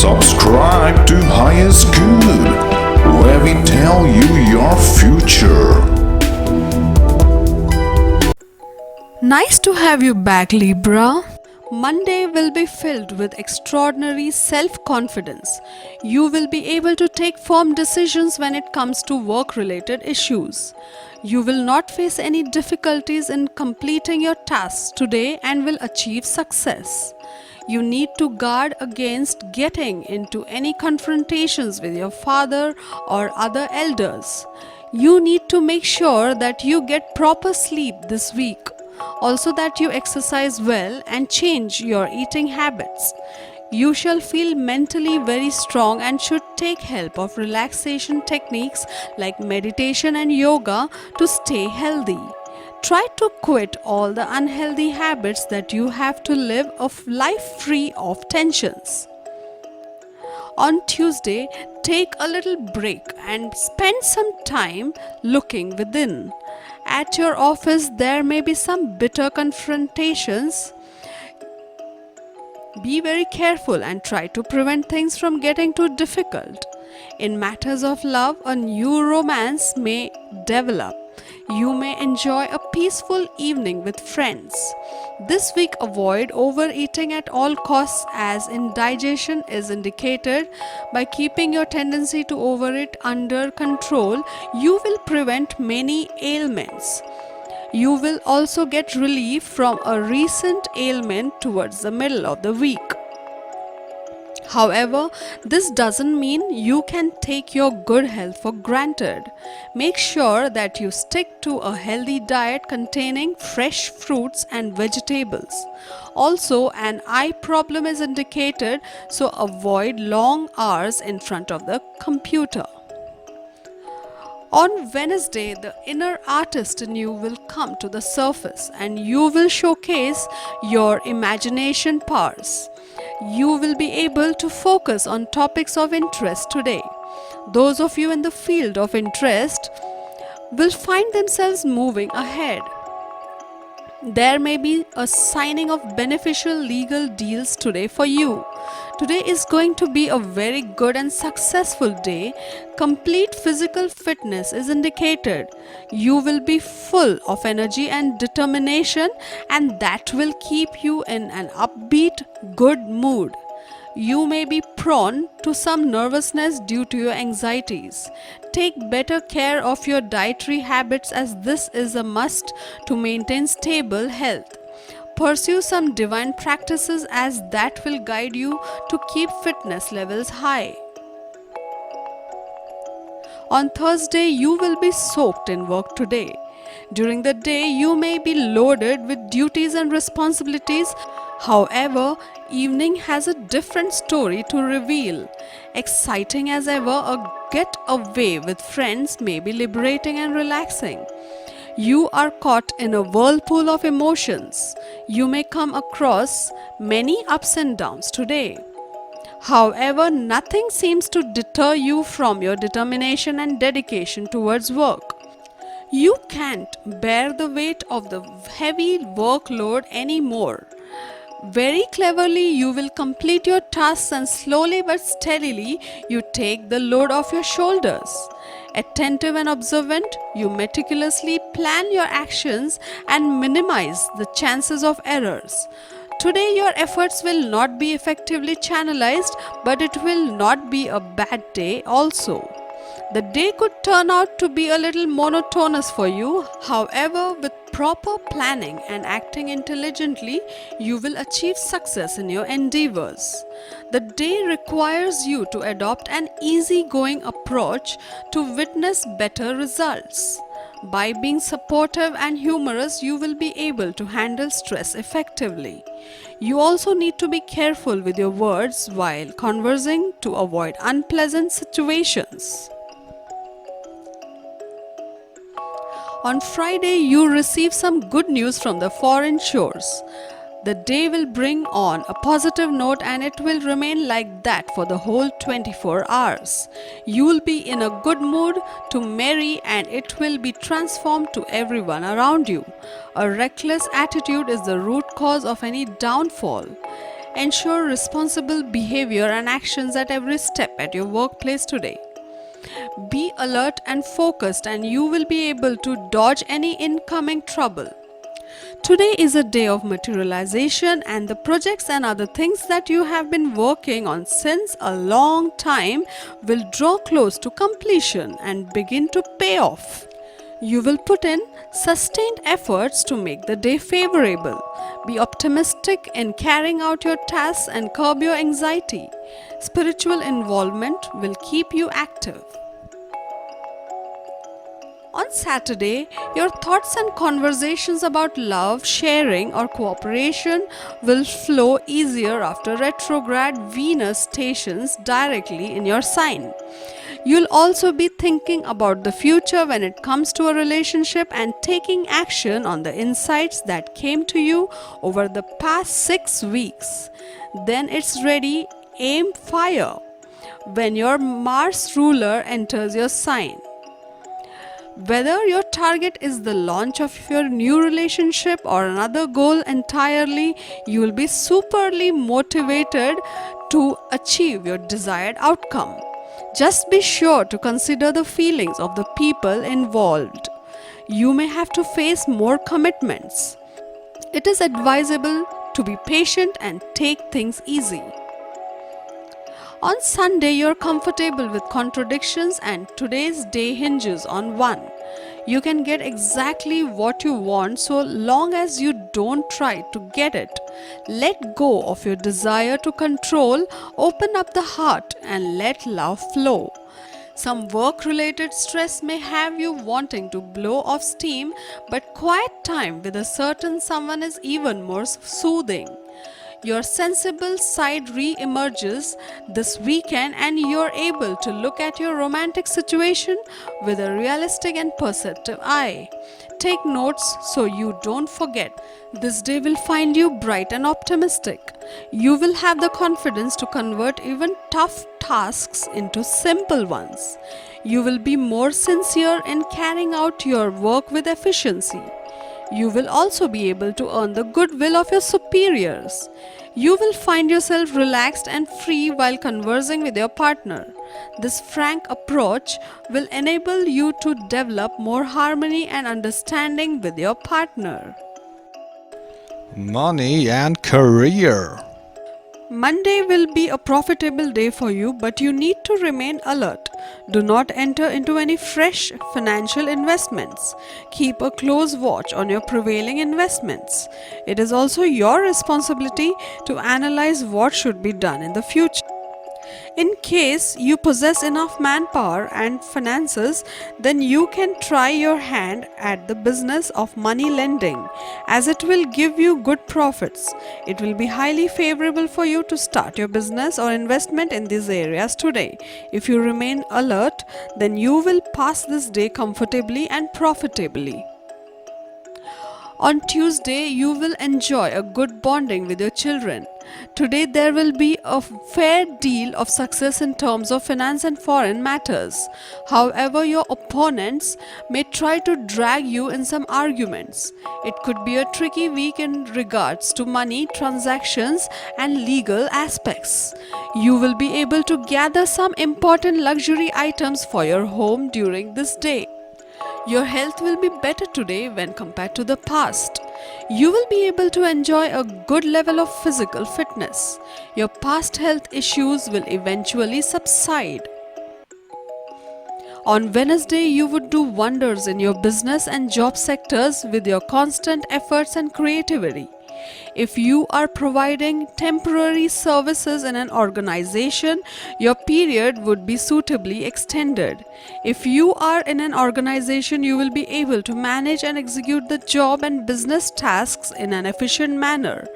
Subscribe to Highest Good, where we tell you your future. Nice to have you back, Libra. Monday will be filled with extraordinary self-confidence. You will be able to take firm decisions when it comes to work-related issues. You will not face any difficulties in completing your tasks today and will achieve success. You need to guard against getting into any confrontations with your father or other elders. You need to make sure that you get proper sleep this week. Also, that you exercise well and change your eating habits. You shall feel mentally very strong and should take help of relaxation techniques like meditation and yoga to stay healthy. Try to quit all the unhealthy habits that you have to live a life free of tensions. On Tuesday, take a little break and spend some time looking within. At your office, there may be some bitter confrontations. Be very careful and try to prevent things from getting too difficult. In matters of love, a new romance may develop. You may enjoy a peaceful evening with friends. This week, avoid overeating at all costs, as indigestion is indicated. By keeping your tendency to overeat under control, you will prevent many ailments. You will also get relief from a recent ailment towards the middle of the week. However, this doesn't mean you can take your good health for granted. Make sure that you stick to a healthy diet containing fresh fruits and vegetables. Also, an eye problem is indicated, so avoid long hours in front of the computer. On Wednesday, the inner artist in you will come to the surface and you will showcase your imagination powers. You will be able to focus on topics of interest today. Those of you in the field of interest will find themselves moving ahead. There may be a signing of beneficial legal deals today for you. Today is going to be a very good and successful day. Complete physical fitness is indicated. You will be full of energy and determination, and that will keep you in an upbeat, good mood. You may be prone to some nervousness due to your anxieties. Take better care of your dietary habits, as this is a must to maintain stable health. Pursue some divine practices, as that will guide you to keep fitness levels high. On Thursday, you will be soaked in work today. During the day, you may be loaded with duties and responsibilities. However, evening has a different story to reveal. Exciting as ever, a getaway with friends may be liberating and relaxing. You are caught in a whirlpool of emotions. You may come across many ups and downs today. However, nothing seems to deter you from your determination and dedication towards work. You can't bear the weight of the heavy workload anymore. Very cleverly, you will complete your tasks, and slowly but steadily you take the load off your shoulders. Attentive and observant, you meticulously plan your actions and minimize the chances of errors. Today, your efforts will not be effectively channelized, but it will not be a bad day also. The day could turn out to be a little monotonous for you. However, with proper planning and acting intelligently, you will achieve success in your endeavors. The day requires you to adopt an easygoing approach to witness better results. By being supportive and humorous, you will be able to handle stress effectively. You also need to be careful with your words while conversing to avoid unpleasant situations. On Friday, you receive some good news from the foreign shores. The day will bring on a positive note, and it will remain like that for the whole 24 hours. You will be in a good mood to marry, and it will be transformed to everyone around you. A reckless attitude is the root cause of any downfall. Ensure responsible behavior and actions at every step at your workplace today. Be alert and focused, and you will be able to dodge any incoming trouble. Today is a day of materialization, and the projects and other things that you have been working on since a long time will draw close to completion and begin to pay off. You will put in sustained efforts to make the day favorable. Be optimistic in carrying out your tasks and curb your anxiety. Spiritual involvement will keep you active. On Saturday, your thoughts and conversations about love, sharing, or cooperation will flow easier after retrograde Venus stations directly in your sign. You'll also be thinking about the future when it comes to a relationship and taking action on the insights that came to you over the past 6 weeks. Then it's ready, aim, fire when your Mars ruler enters your sign. Whether your target is the launch of your new relationship or another goal entirely, you will be superly motivated to achieve your desired outcome. Just be sure to consider the feelings of the people involved. You may have to face more commitments. It is advisable to be patient and take things easy. On Sunday, you're comfortable with contradictions, and today's day hinges on one. You can get exactly what you want so long as you don't try to get it. Let go of your desire to control, open up the heart, and let love flow. Some work related stress may have you wanting to blow off steam, but quiet time with a certain someone is even more soothing. Your sensible side re-emerges this weekend, and you're able to look at your romantic situation with a realistic and perceptive eye. Take notes so you don't forget. This day will find you bright and optimistic. You will have the confidence to convert even tough tasks into simple ones. You will be more sincere in carrying out your work with efficiency. You will also be able to earn the goodwill of your superiors. You will find yourself relaxed and free while conversing with your partner. This frank approach will enable you to develop more harmony and understanding with your partner. Money and career. Monday will be a profitable day for you, but you need to remain alert. Do not enter into any fresh financial investments. Keep a close watch on your prevailing investments. It is also your responsibility to analyze what should be done in the future. In case you possess enough manpower and finances, then you can try your hand at the business of money lending, as it will give you good profits. It will be highly favorable for you to start your business or investment in these areas today. If you remain alert, then you will pass this day comfortably and profitably. On Tuesday, you will enjoy a good bonding with your children. Today, there will be a fair deal of success in terms of finance and foreign matters. However, your opponents may try to drag you in some arguments. It could be a tricky week in regards to money, transactions, and legal aspects. You will be able to gather some important luxury items for your home during this day. Your health will be better today when compared to the past. You will be able to enjoy a good level of physical fitness. Your past health issues will eventually subside. On Wednesday, you would do wonders in your business and job sectors with your constant efforts and creativity. If you are providing temporary services in an organization, your period would be suitably extended. If you are in an organization, you will be able to manage and execute the job and business tasks in an efficient manner.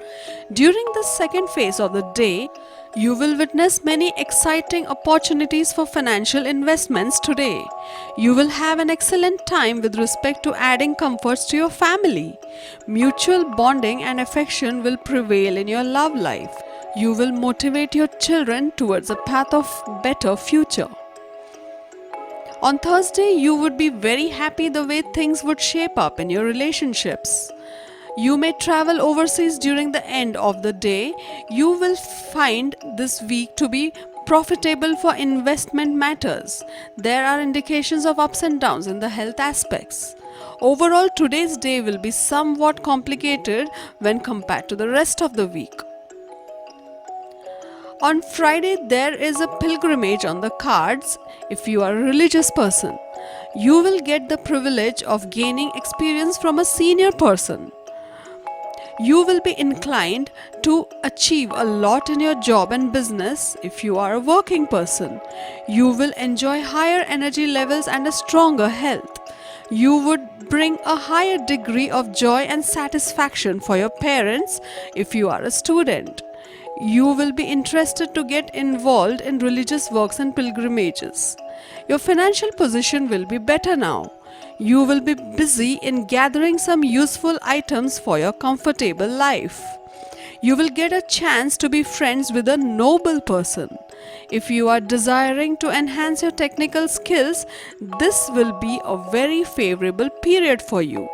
During the second phase of the day, you will witness many exciting opportunities for financial investments today. You will have an excellent time with respect to adding comforts to your family. Mutual bonding and affection will prevail in your love life. You will motivate your children towards a path of better future. On Thursday, you would be very happy the way things would shape up in your relationships. You may travel overseas during the end of the day. You will find this week to be profitable for investment matters. There are indications of ups and downs in the health aspects. Overall, today's day will be somewhat complicated when compared to the rest of the week. On Friday, there is a pilgrimage on the cards if you are a religious person. You will get the privilege of gaining experience from a senior person. You will be inclined to achieve a lot in your job and business if you are a working person. You will enjoy higher energy levels and a stronger health. You would bring a higher degree of joy and satisfaction for your parents if you are a student. You will be interested to get involved in religious works and pilgrimages. Your financial position will be better now. You will be busy in gathering some useful items for your comfortable life. You will get a chance to be friends with a noble person. If you are desiring to enhance your technical skills, this will be a very favorable period for you.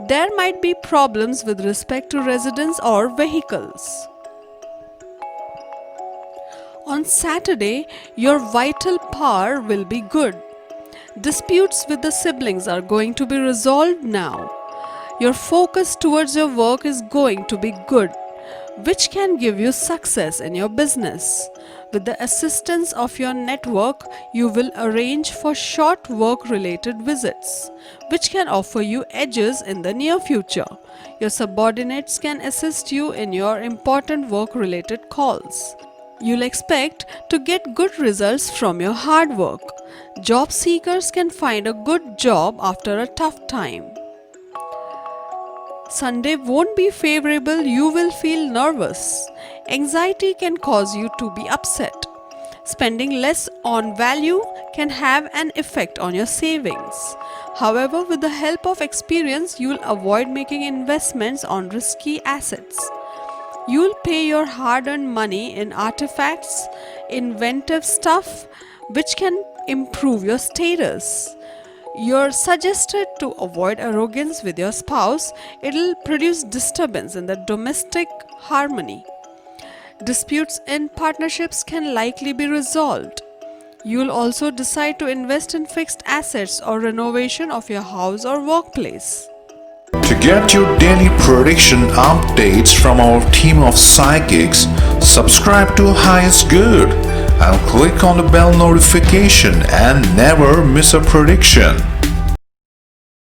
There might be problems with respect to residence or vehicles. On Saturday, your vital power will be good. Disputes with the siblings are going to be resolved now. Your focus towards your work is going to be good, which can give you success in your business. With the assistance of your network, you will arrange for short work-related visits, which can offer you edges in the near future. Your subordinates can assist you in your important work-related calls. You'll expect to get good results from your hard work. Job seekers can find a good job after a tough time. Sunday won't be favorable. You will feel nervous. Anxiety can cause you to be upset. Spending less on value can have an effect on your savings. However, with the help of experience, you will avoid making investments on risky assets. You will pay your hard-earned money in artifacts, inventive stuff, which can improve your status. You're suggested to avoid arrogance with your spouse. It'll produce disturbance in the domestic harmony. Disputes in partnerships can likely be resolved. You'll also decide to invest in fixed assets or renovation of your house or workplace. To get your daily prediction updates from our team of psychics, subscribe to Highest Good and click on the bell notification and never miss a prediction.